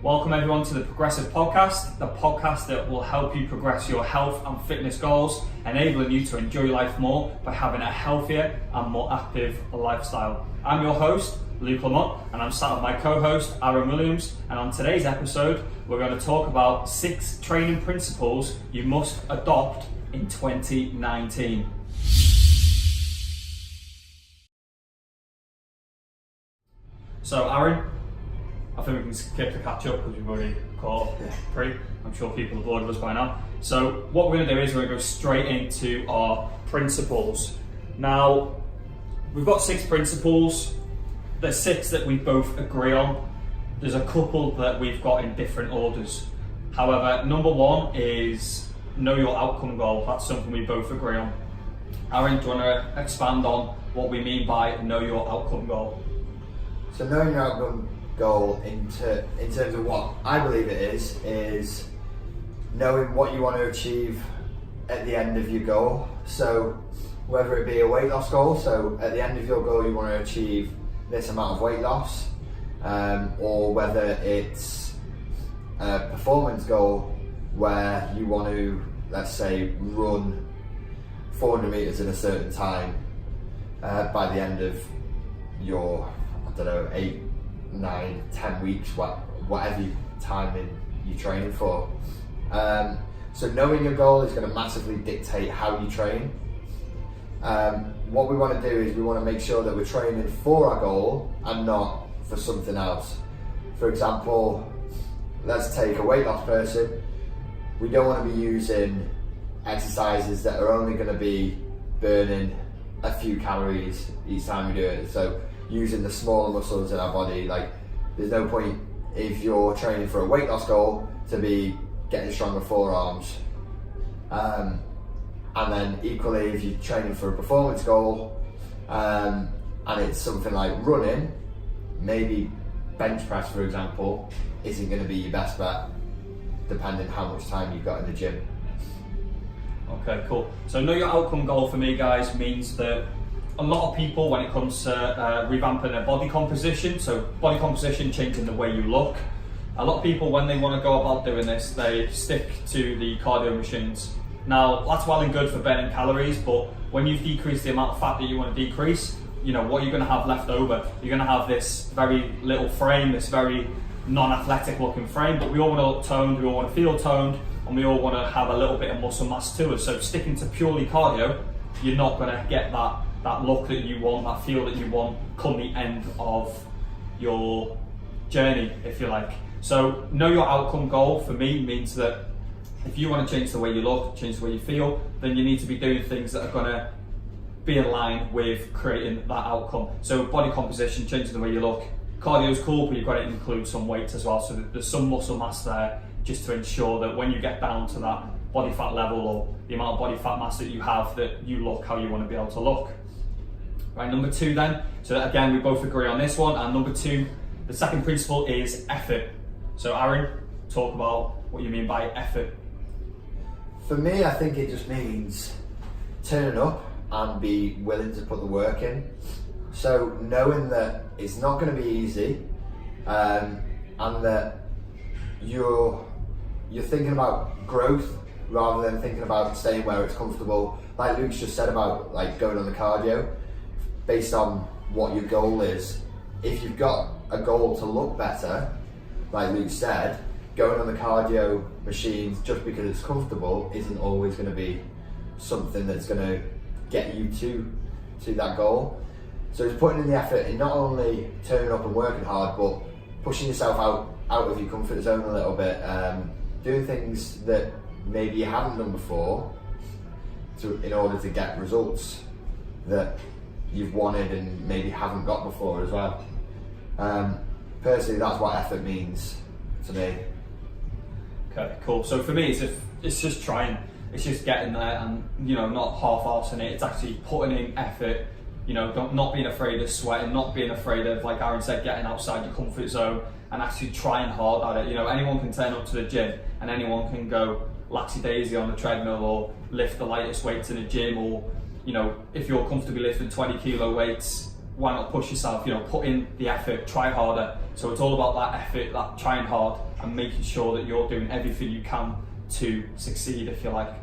Welcome everyone to the Progressive Podcast, the podcast that will help you progress your health and fitness goals, enabling you to enjoy life more by having a healthier and more active lifestyle. I'm your host, Luke Lamont, and I'm sat with my co-host, Aaron Williams, and on today's episode, we're going to talk about 6 training principles you must adopt in 2019. So Aaron, I think we can skip the catch up because we've already caught up pre. I'm sure people are bored of us by now. So what we're going to do is we're going to go straight into our principles. Now, we've got 6 principles. There's 6 that we both agree on. There's a couple that we've got in different orders. However, number 1 is know your outcome goal. That's something we both agree on. Aaron, do you want to expand on what we mean by know your outcome goal? So knowing your outcome goal in terms of what I believe it is knowing what you want to achieve at the end of your goal. So whether it be a weight loss goal, so at the end of your goal you want to achieve this amount of weight loss, or whether it's a performance goal where you want to, let's say, run 400 meters in a certain time by the end of your, 8, 9, 10 weeks, whatever time you're training for. So knowing your goal is going to massively dictate how you train. What we want to do is we want to make sure that we're training for our goal and not for something else. For example, let's take a weight loss person. We don't want to be using exercises that are only going to be burning a few calories each time we do it. So using the smaller muscles in our body, like there's no point if you're training for a weight loss goal to be getting stronger forearms. And then equally, if you're training for a performance goal and it's something like running, maybe bench press, for example, isn't going to be your best bet, depending how much time you've got in the gym. Okay, cool. So know your outcome goal for me, guys, means that a lot of people, when it comes to revamping their body composition, so body composition, changing the way you look, a lot of people, when they want to go about doing this, they stick to the cardio machines. Now, that's well and good for burning calories, but when you've decreased the amount of fat that you want to decrease, you know, what you're going to have left over, you're going to have this very little frame, this very non-athletic looking frame, but we all want to look toned, we all want to feel toned, and we all want to have a little bit of muscle mass to us. So sticking to purely cardio, you're not going to get that look that you want, that feel that you want come the end of your journey, if you like. So know your outcome goal for me means that if you want to change the way you look, change the way you feel, then you need to be doing things that are going to be in line with creating that outcome. So body composition, changing the way you look. Cardio is cool, but you've got to include some weight as well, so that there's some muscle mass there, just to ensure that when you get down to that body fat level or the amount of body fat mass that you have, that you look how you want to be able to look. Right, number 2 then, so again we both agree on this one, and number 2, the second principle is effort. So Aaron, talk about what you mean by effort. For me, I think it just means turning up and be willing to put the work in. So knowing that it's not going to be easy, and that you're thinking about growth rather than thinking about staying where it's comfortable. Like Luke's just said about like going on the cardio, based on what your goal is. If you've got a goal to look better, like Luke said, going on the cardio machines just because it's comfortable isn't always going to be something that's going to get you to that goal. So it's putting in the effort in not only turning up and working hard, but pushing yourself out of your comfort zone a little bit, doing things that maybe you haven't done before in order to get results that you've wanted and maybe haven't got before as well. Personally, that's what effort means to me. Okay, cool. So for me, it's just trying. It's just getting there and, you know, not half-arsing it. It's actually putting in effort, you know, not being afraid of sweating, not being afraid of, like Aaron said, getting outside your comfort zone and actually trying hard at it. You know, anyone can turn up to the gym and anyone can go laxy-daisy on the treadmill or lift the lightest weights in the gym, or, you know, if you're comfortably lifting 20 kilo weights, why not push yourself? You know, put in the effort, try harder. So it's all about that effort, that trying hard and making sure that you're doing everything you can to succeed, if you like.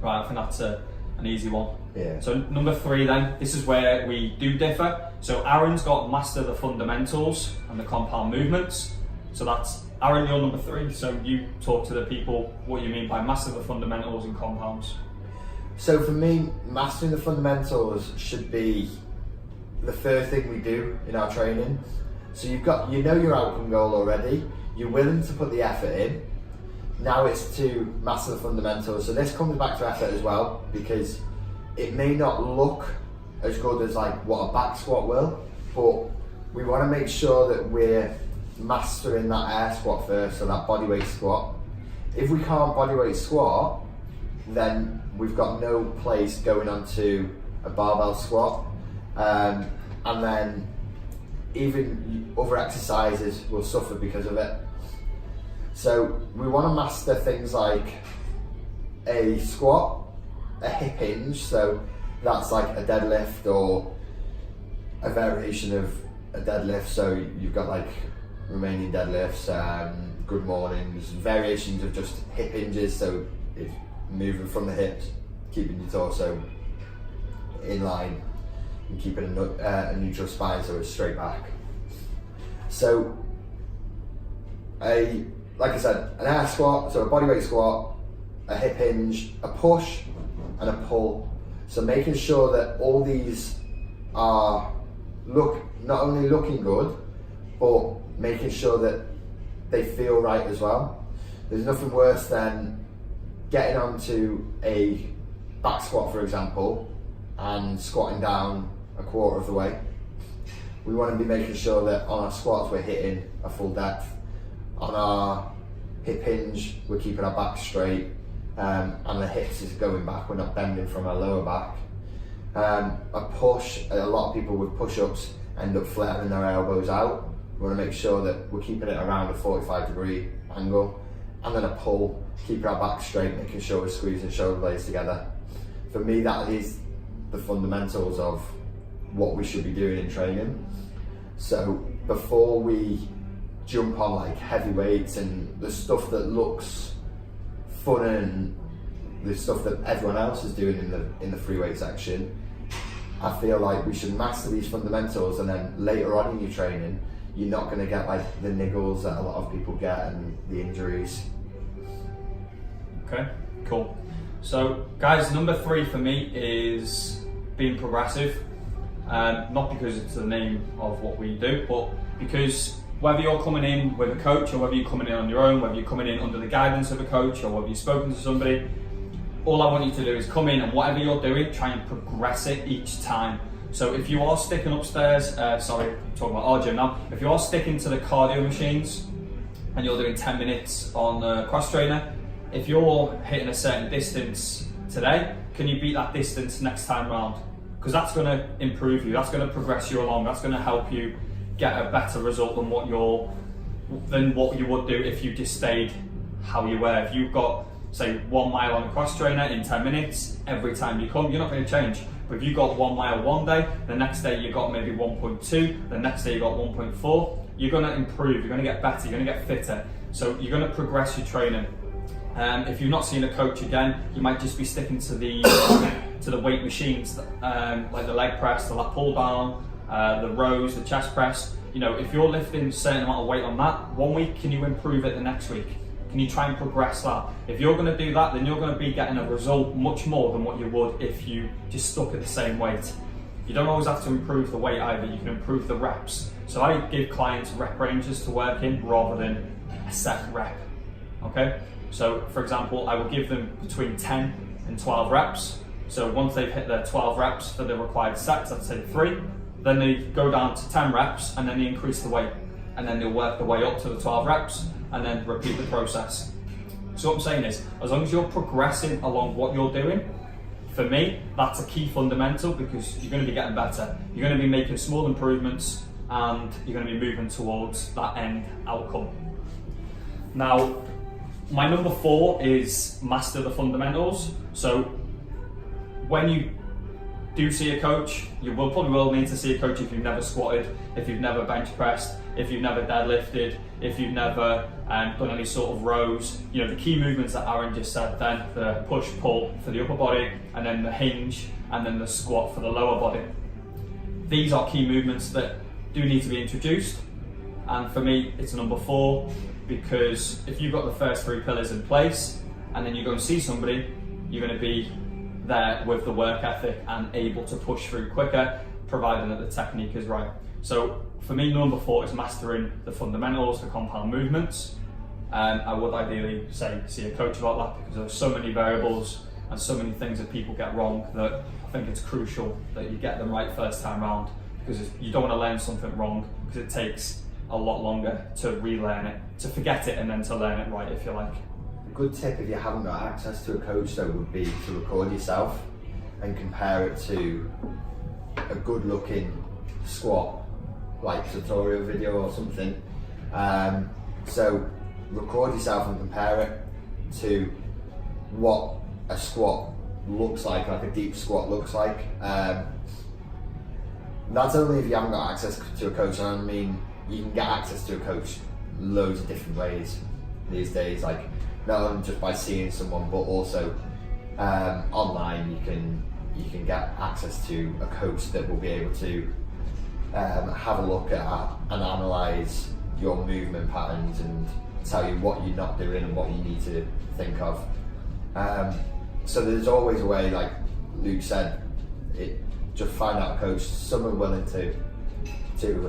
Right, I think that's an easy one. Yeah. So number 3 then, this is where we do differ. So Aaron's got master the fundamentals and the compound movements. So that's, Aaron, you're number 3. So you talk to the people what you mean by master the fundamentals and compounds. So for me, mastering the fundamentals should be the first thing we do in our training. So you know your outcome goal already, you're willing to put the effort in. Now it's to master the fundamentals. So this comes back to effort as well, because it may not look as good as like what a back squat will, but we want to make sure that we're mastering that air squat first, so that bodyweight squat. If we can't bodyweight squat, then we've got no place going on to a barbell squat, and then even other exercises will suffer because of it. So we want to master things like a squat, a hip hinge, so that's like a deadlift or a variation of a deadlift. So you've got like Romanian deadlifts, good mornings, variations of just hip hinges, so it's moving from the hips, keeping your torso in line and keeping a neutral spine so it's straight back. So like I said, an air squat, so a bodyweight squat, a hip hinge, a push and a pull. So making sure that all these are not only looking good, but making sure that they feel right as well. There's nothing worse than getting onto a back squat, for example, and squatting down a quarter of the way. We want to be making sure that on our squats we're hitting a full depth. On our hip hinge, we're keeping our back straight, and the hips is going back, we're not bending from our lower back. A push, a lot of people with push-ups end up flaring their elbows out. We want to make sure that we're keeping it around a 45-degree angle. And then a pull, keeping our back straight, making sure we're squeezing shoulder blades together. For me, that is the fundamentals of what we should be doing in training. So before we jump on like heavy weights and the stuff that looks fun and the stuff that everyone else is doing in the free weight section, I feel like we should master these fundamentals, and then later on in your training you're not going to get like the niggles that a lot of people get and the injuries. Okay, cool. So guys, number 3 for me is being progressive. Not because it's the name of what we do, but because whether you're coming in with a coach or whether you're coming in on your own, whether you're coming in under the guidance of a coach or whether you've spoken to somebody, all I want you to do is come in and whatever you're doing, try and progress it each time. So if you are sticking upstairs, sorry, I'm talking about our gym now, if you are sticking to the cardio machines and you're doing 10 minutes on the cross trainer, if you're hitting a certain distance today, can you beat that distance next time round? Because that's going to improve you, that's going to progress you along, that's going to help you get a better result than what you would do if you just stayed how you were. If you've got, say, 1 mile on a cross trainer in 10 minutes, every time you come, you're not going to change. But if you got 1 mile one day, the next day you got maybe 1.2, the next day you got 1.4, you're going to improve, you're going to get better, you're going to get fitter. So you're going to progress your training. If you've not seen a coach again, you might just be sticking to the to the weight machines, like the leg press, the lat pull down, the rows, the chest press. You know, if you're lifting a certain amount of weight on that, 1 week, can you improve it the next week? Can you try and progress that? If you're going to do that, then you're going to be getting a result much more than what you would if you just stuck at the same weight. You don't always have to improve the weight either, you can improve the reps. So I give clients rep ranges to work in rather than a set rep, okay? So for example, I will give them between 10 and 12 reps. So once they've hit their 12 reps for the required sets, let's say 3, then they go down to 10 reps and then they increase the weight. And then they'll work their way up to the 12 reps and then repeat the process. So what I'm saying is, as long as you're progressing along what you're doing, for me, that's a key fundamental because you're going to be getting better. You're going to be making small improvements and you're going to be moving towards that end outcome. Now, my number 4 is master the fundamentals. So when you do see a coach, you probably will need to see a coach if you've never squatted, if you've never bench pressed, if you've never deadlifted, if you've never done any sort of rows, you know, the key movements that Aaron just said then, the push pull for the upper body, and then the hinge, and then the squat for the lower body. These are key movements that do need to be introduced, and for me it's number 4, because if you've got the first 3 pillars in place and then you go and see somebody, you're going to be there with the work ethic and able to push through quicker, providing that the technique is right. So for me, number 4 is mastering the fundamentals, the compound movements. I would ideally say see a coach about that, because there's so many variables and so many things that people get wrong that I think it's crucial that you get them right first time round, because you don't want to learn something wrong, because it takes a lot longer to relearn it, to forget it and then to learn it right, if you like. A good tip if you haven't got access to a coach though would be to record yourself and compare it to a good looking squat, like tutorial video or something. So record yourself and compare it to what a squat looks like a deep squat looks like. That's only if you haven't got access to a coach. I mean, you can get access to a coach loads of different ways these days, like not only just by seeing someone, but also online you can get access to a coach that will be able to have a look at and analyse your movement patterns and tell you what you're not doing and what you need to think of. So there's always a way, like Luke said, just find out a coach, someone willing to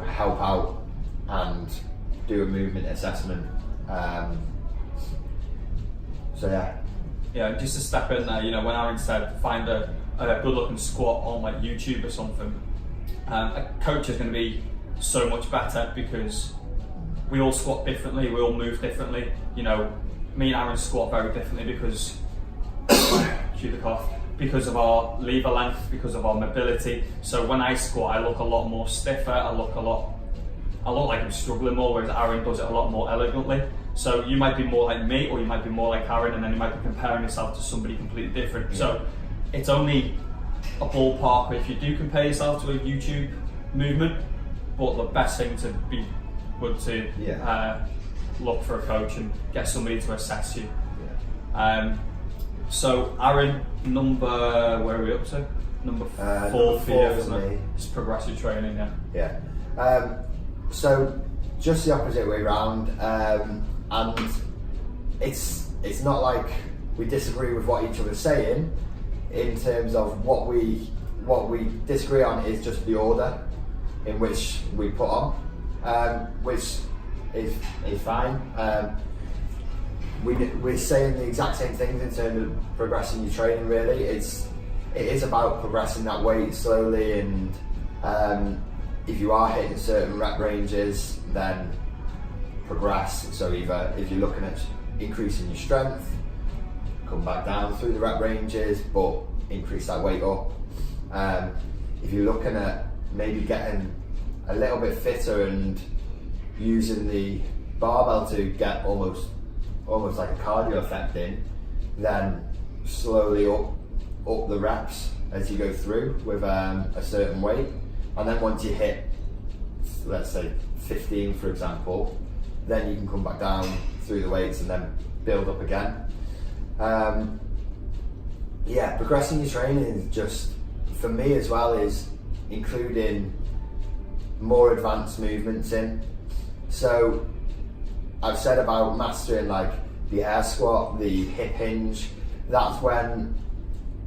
help out and do a movement assessment. So yeah. Yeah, just to step in there, you know, when Aaron said find a good looking squat on like YouTube or something, a coach is going to be so much better, because we all squat differently, we all move differently. You know, me and Aaron squat very differently because cue the cough, because of our lever length, because of our mobility. So when I squat, I look a lot more stiffer, I look like I'm struggling more, whereas Aaron does it a lot more elegantly. So you might be more like me, or you might be more like Aaron, and then you might be comparing yourself to somebody completely different. Yeah. So it's only a ballpark if you do compare yourself to a YouTube movement, but the best thing to be would to look for a coach and get somebody to assess you. Yeah. So Aaron, where are we up to? Number 4 for you, isn't it? It's progressive training, yeah. Yeah. So just the opposite way round, and it's not like we disagree with what each other's saying. In terms of what we disagree on is just the order in which we put on, which is fine. We're saying the exact same things in terms of progressing your training. Really, it is about progressing that weight slowly, and if you are hitting certain rep ranges, then progress. So either if you're looking at increasing your strength, come back down through the rep ranges, but increase that weight up. If you're looking at maybe getting a little bit fitter and using the barbell to get almost like a cardio effect in, then slowly up the reps as you go through with a certain weight. And then once you hit, let's say 15 for example, then you can come back down through the weights and then build up again. Progressing your training is just, for me as well, is including more advanced movements in. So I've said about mastering like the air squat, the hip hinge. That's when,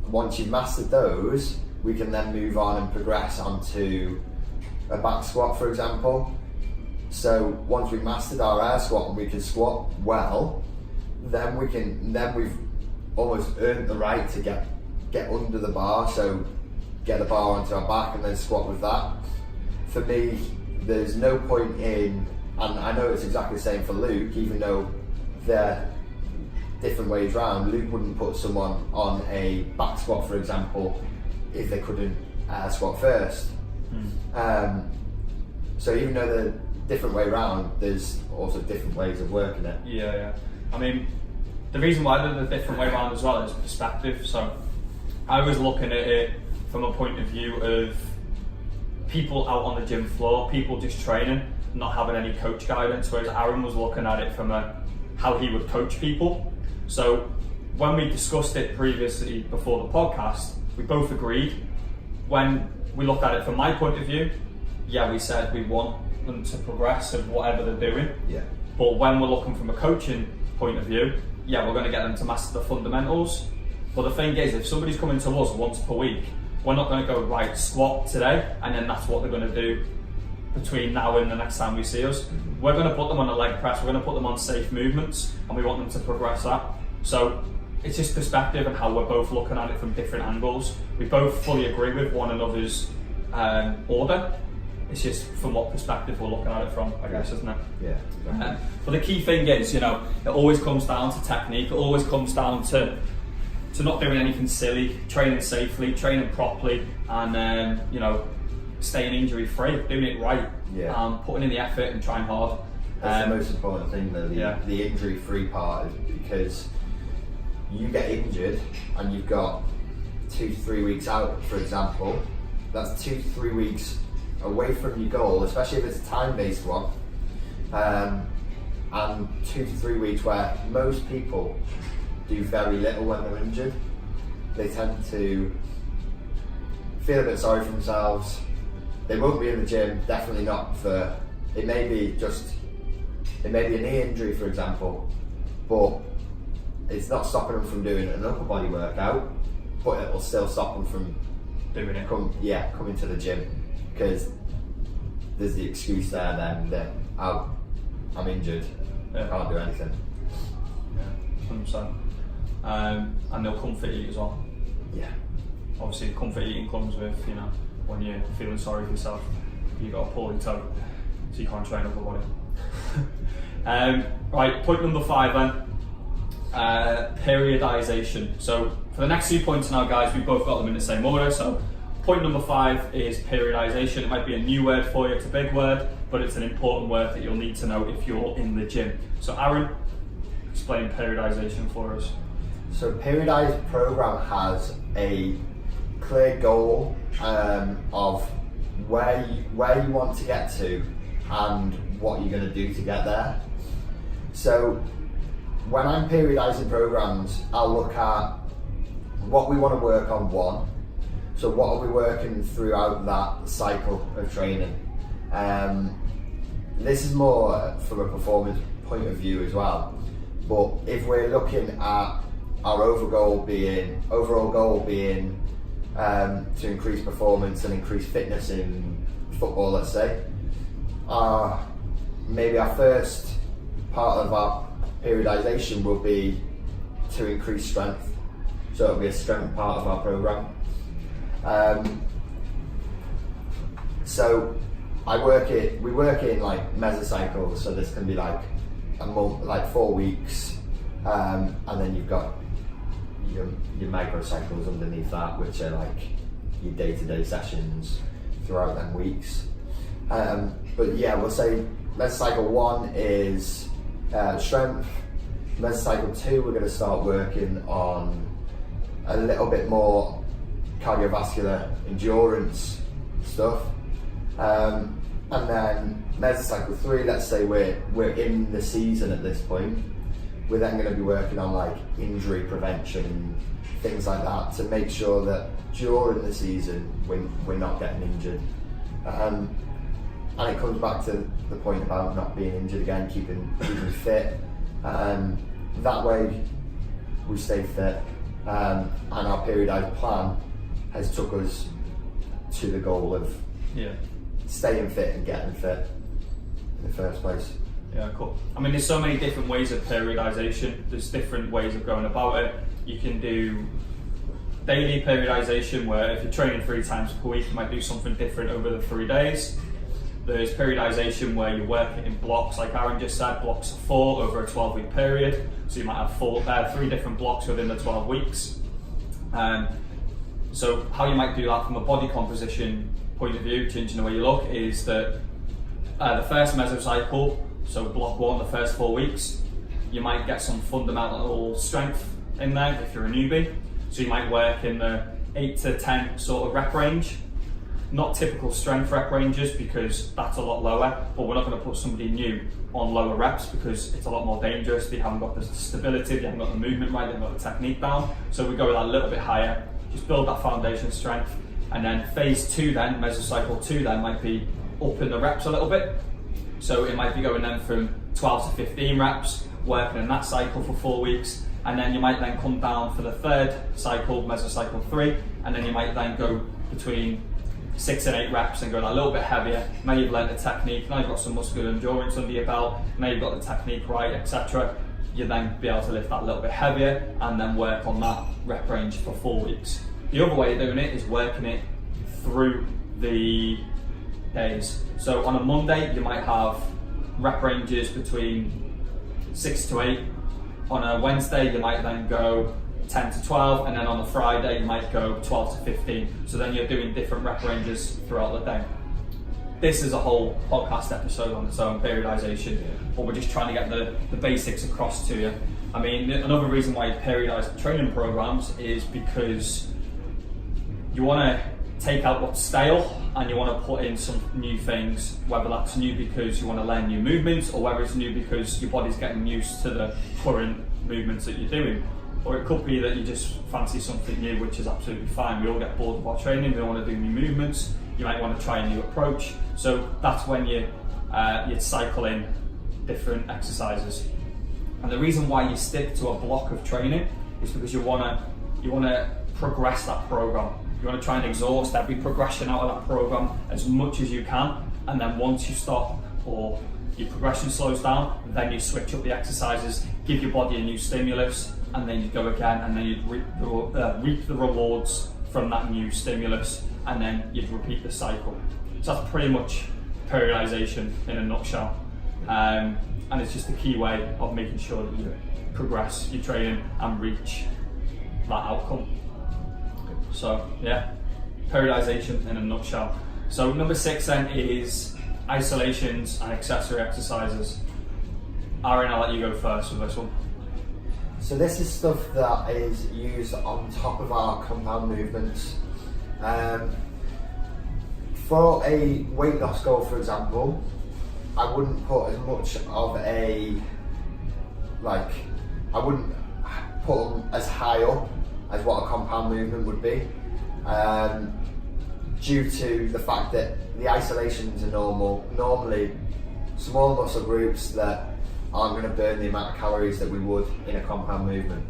once you've mastered those, we can then move on and progress onto a back squat, for example. So once we've mastered our air squat and we can squat well, then we've almost earned the right to get under the bar. So get the bar onto our back and then squat with that. For me, there's no point in, and I know it's exactly the same for Luke, even though they're different ways round. Luke wouldn't put someone on a back squat, for example, if they couldn't squat first. So even though they're different way round, there's also different ways of working it. Yeah. I mean, the reason why they're the different way round as well is perspective. So I was looking at it from a point of view of people out on the gym floor, people just training. not having any coach guidance, whereas Aaron was looking at it from how he would coach people. So when we discussed it previously before the podcast, we both agreed. When we looked at it from my point of view, yeah, we said we want them to progress of whatever they're doing. Yeah. But when we're looking from a coaching point of view, yeah, we're going to get them to master the fundamentals. But the thing is, if somebody's coming to us once per week, we're not going to go, right, squat today, and then that's what they're going to do between now and the next time we see us. We're going to put them on a leg press, we're going to put them on safe movements, and we want them to progress that. So it's just perspective and how we're both looking at it from different angles. We both fully agree with one another's order. It's just from what perspective we're looking at it from, I guess, isn't it? Yeah. But the key thing is, it always comes down to technique. It always comes down to not doing anything silly, training safely, training properly, and staying injury free, doing it right, putting in the effort and trying hard. That's the most important thing, though. The injury free part is because you get injured and you've got 2-3 weeks out, for example. That's 2-3 weeks away from your goal, especially if it's a time-based one, and 2-3 weeks where most people do very little when they're injured. They tend to feel a bit sorry for themselves. They won't be in the gym, definitely not for, it may be a knee injury, for example, but it's not stopping them from doing an upper body workout, but it will still stop them from Doing it. Coming to the gym, because there's the excuse there then that I'm injured, I can't do anything. Yeah, 100%. And they'll comfort eat as well. Yeah. Obviously, comfort eating comes with, when you're feeling sorry for yourself, you've got a poorly toe, so you can't train upper body. Right, point number 5 then, periodization. So for the next 2 points now, guys, we've both got them in the same order. So point number 5 is periodization. It might be a new word for you, it's a big word, but it's an important word that you'll need to know if you're in the gym. So Aaron, explain periodization for us. So periodized program has a clear goal of where you want to get to and what you're going to do to get there. So when I'm periodizing programs, I'll look at what we want to work on one. So what are we working throughout that cycle of training? This is more from a performance point of view as well. But if we're looking at our overall goal being to increase performance and increase fitness in football, let's say, maybe our first part of our periodization will be to increase strength. So it'll be a strength part of our program. So we work in like mesocycles. So this can be like a month, like 4 weeks, and then you've got your microcycles underneath that, which are like your day-to-day sessions throughout them weeks. But yeah, we'll say mesocycle 1 is strength. Mesocycle 2, we're going to start working on a little bit more cardiovascular endurance stuff. And then mesocycle 3, let's say we're in the season at this point, we're then going to be working on like injury prevention and things like that to make sure that during the season we're not getting injured. And it comes back to the point about not being injured again, keeping fit. That way we stay fit, and our periodized plan has took us to the goal of staying fit and getting fit in the first place. Yeah, cool. I mean, there's so many different ways of periodization. There's different ways of going about it. You can do daily periodization, where if you're training 3 times per week, you might do something different over the 3 days. There's periodization where you work it in blocks, like Aaron just said, blocks of 4 over a 12-week period. So you might have 3 different blocks within the 12 weeks. So how you might do that from a body composition point of view, changing the way you look, is that the first mesocycle, so block 1, the first 4 weeks, you might get some fundamental strength in there if you're a newbie. So you might work in the 8 to 10 sort of rep range. not typical strength rep ranges because that's a lot lower, but we're not going to put somebody new on lower reps because it's a lot more dangerous. They haven't got the stability, they haven't got the movement right, they haven't got the technique down. So we go with that a little bit higher, just build that foundation strength. And then phase 2 then, mesocycle 2 then might be up in the reps a little bit. So it might be going then from 12 to 15 reps, working in that cycle for 4 weeks. And then you might then come down for the third cycle, mesocycle 3, and then you might then go between 6 and 8 reps and go a little bit heavier. Now you've learned the technique, now you've got some muscular endurance under your belt, now you've got the technique right, etc. You then be able to lift that a little bit heavier and then work on that rep range for 4 weeks. The other way of doing it is working it through the days. So on a Monday, you might have rep ranges between 6 to 8. On a Wednesday, you might then go 10 to 12, and then on a Friday, you might go 12 to 15. So then you're doing different rep ranges throughout the day. This is a whole podcast episode on its own, periodization, but we're just trying to get the basics across to you. I mean, another reason why you periodize training programs is because you want to take out what's stale and you want to put in some new things, whether that's new because you want to learn new movements or whether it's new because your body's getting used to the current movements that you're doing. Or it could be that you just fancy something new, which is absolutely fine. We all get bored of our training, we want to do new movements, you might want to try a new approach. So that's when you'd cycle in different exercises. And the reason why you stick to a block of training is because you want to progress that program. You want to try and exhaust every progression out of that program as much as you can, and then once you stop or your progression slows down, then you switch up the exercises, give your body a new stimulus, and then you go again, and then you'd reap the rewards from that new stimulus, and then you'd repeat the cycle. So that's pretty much periodization in a nutshell, and it's just a key way of making sure that you progress your training and reach that outcome. So yeah, periodization in a nutshell. So number 6 then is isolations and accessory exercises. Aaron, I'll let you go first with this one. So this is stuff that is used on top of our compound movements. For a weight loss goal, for example, I wouldn't put as much of I wouldn't put them as high up as what a compound movement would be, due to the fact that the isolations are normally small muscle groups that aren't going to burn the amount of calories that we would in a compound movement.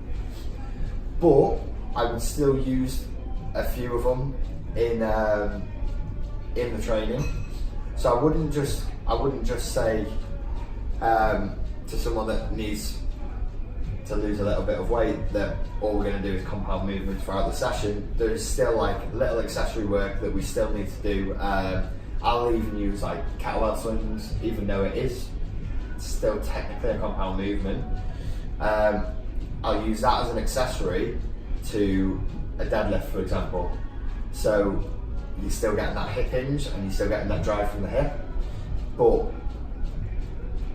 But I would still use a few of them in the training. So I wouldn't just say to someone that needs to lose a little bit of weight that all we're going to do is compound movements throughout the session. There's still like little accessory work that we still need to do. I'll even use like kettlebell swings, even though it is still technically a compound movement. I'll use that as an accessory to a deadlift, for example. So you're still getting that hip hinge and you're still getting that drive from the hip, but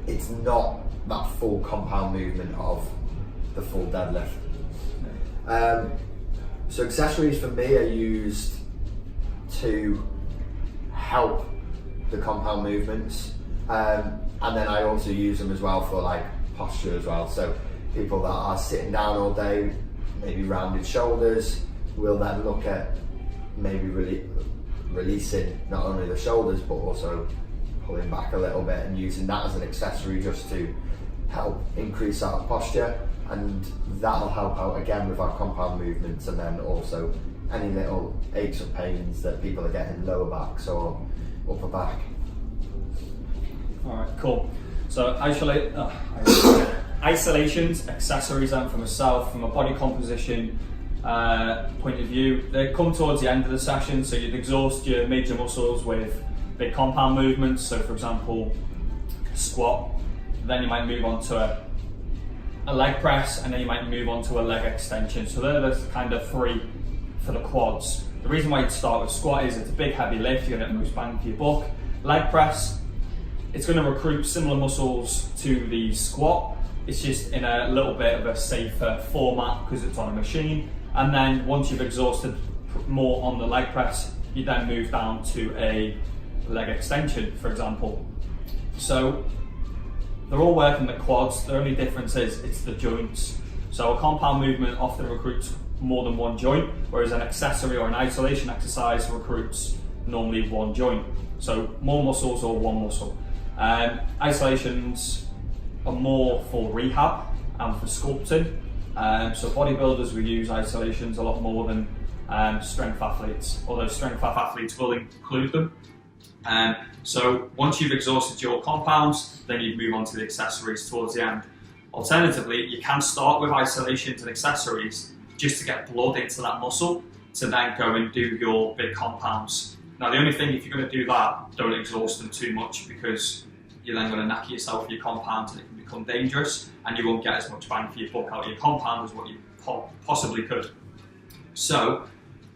it's not that full compound movement of the full deadlift. So accessories for me are used to help the compound movements, and then I also use them as well for like posture as well. So people that are sitting down all day, maybe rounded shoulders, will then look at maybe releasing not only the shoulders but also pulling back a little bit and using that as an accessory just to help increase our posture, and that'll help out again with our compound movements, and then also any little aches or pains that people are getting lower backs or upper back. Alright, cool. So isolations, accessories, and for myself, from a body composition point of view, they come towards the end of the session, so you'd exhaust your major muscles with big compound movements. So for example, squat, then you might move on to a leg press, and then you might move on to a leg extension. So they're the kind of 3 for the quads. The reason why you'd start with squat is it's a big heavy lift, you're going to get most bang for your buck. Leg press, it's going to recruit similar muscles to the squat, it's just in a little bit of a safer format because it's on a machine. And then once you've exhausted more on the leg press, you then move down to a leg extension, for example. So they're all working the quads. The only difference is it's the joints. So a compound movement often recruits more than one joint, whereas an accessory or an isolation exercise recruits normally one joint. So more muscles or one muscle. Isolations are more for rehab and for sculpting. So bodybuilders will use isolations a lot more than strength athletes, although strength athletes will include them. So once you've exhausted your compounds, then you'd move on to the accessories towards the end. Alternatively, you can start with isolations and accessories just to get blood into that muscle to then go and do your big compounds. Now the only thing, if you're going to do that, don't exhaust them too much, because you're then going to knack yourself with your compounds and it can become dangerous, and you won't get as much bang for your buck out of your compound as what you possibly could. So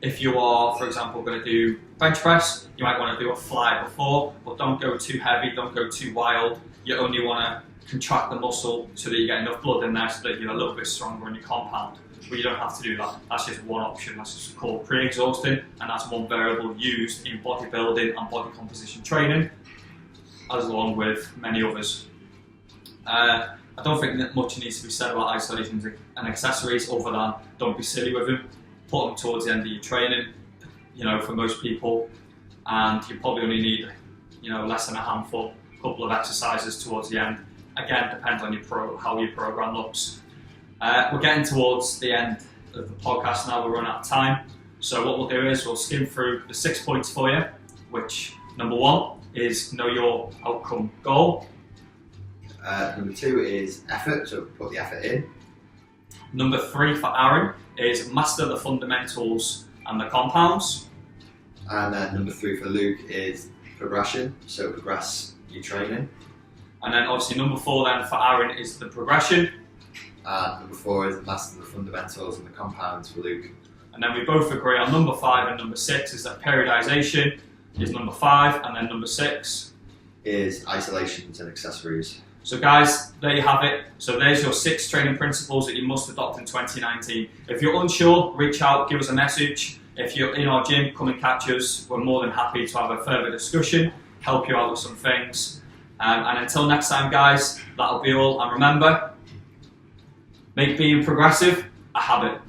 if you are, for example, going to do bench press, you might want to do a fly before, but don't go too heavy, don't go too wild. You only want to contract the muscle so that you get enough blood in there so that you're a little bit stronger in your compound. But you don't have to do that. That's just one option. That's just called pre-exhausting, and that's one variable used in bodybuilding and body composition training, as along with many others. I don't think that much needs to be said about isolations and accessories, other than don't be silly with them. Put them towards the end of your training, for most people, and you probably only need, less than a handful, a couple of exercises towards the end. Again, depends on how your program looks. We're getting towards the end of the podcast now. We're running out of time. So what we'll do is we'll skim through the 6 points for you, which number 1 is know your outcome goal. Number 2 is effort, so put the effort in. Number 3 for Aaron is master the fundamentals and the compounds. And then number 3 for Luke is progression, so progress your training. And then obviously number 4 then for Aaron is the progression. And number 4 is master the fundamentals and the compounds for Luke. And then we both agree on number 5 and number 6 is that periodization is number 5, and then number 6 is isolations and accessories. So guys, there you have it. So there's your 6 training principles that you must adopt in 2019. If you're unsure, reach out, give us a message. If you're in our gym, come and catch us. We're more than happy to have a further discussion, help you out with some things. And until next time, guys, that'll be all. And remember, make being progressive a habit.